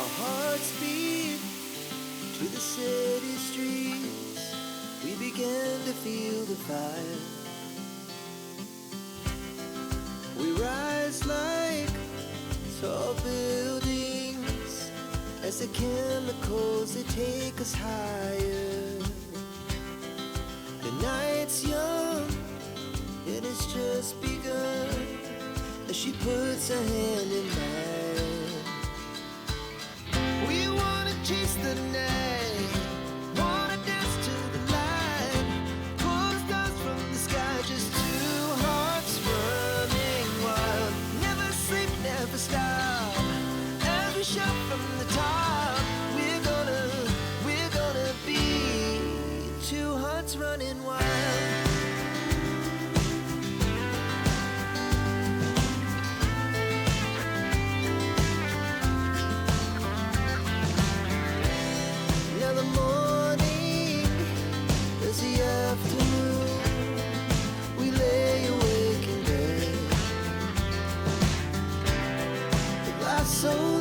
Our hearts beat to the city streets. We began to feel the fire. We rise like tall buildings as the chemicals, they take us higher. The night's young and it's just begun as she puts her hand in mine. We wanna chase the night, wanna dance to the light, pull stars from the sky, just two hearts running wild. Never sleep, never stop, as we shout from the top. We're gonna be two hearts running wild. Now the morning is the afternoon. We lay awake in bed. The glass so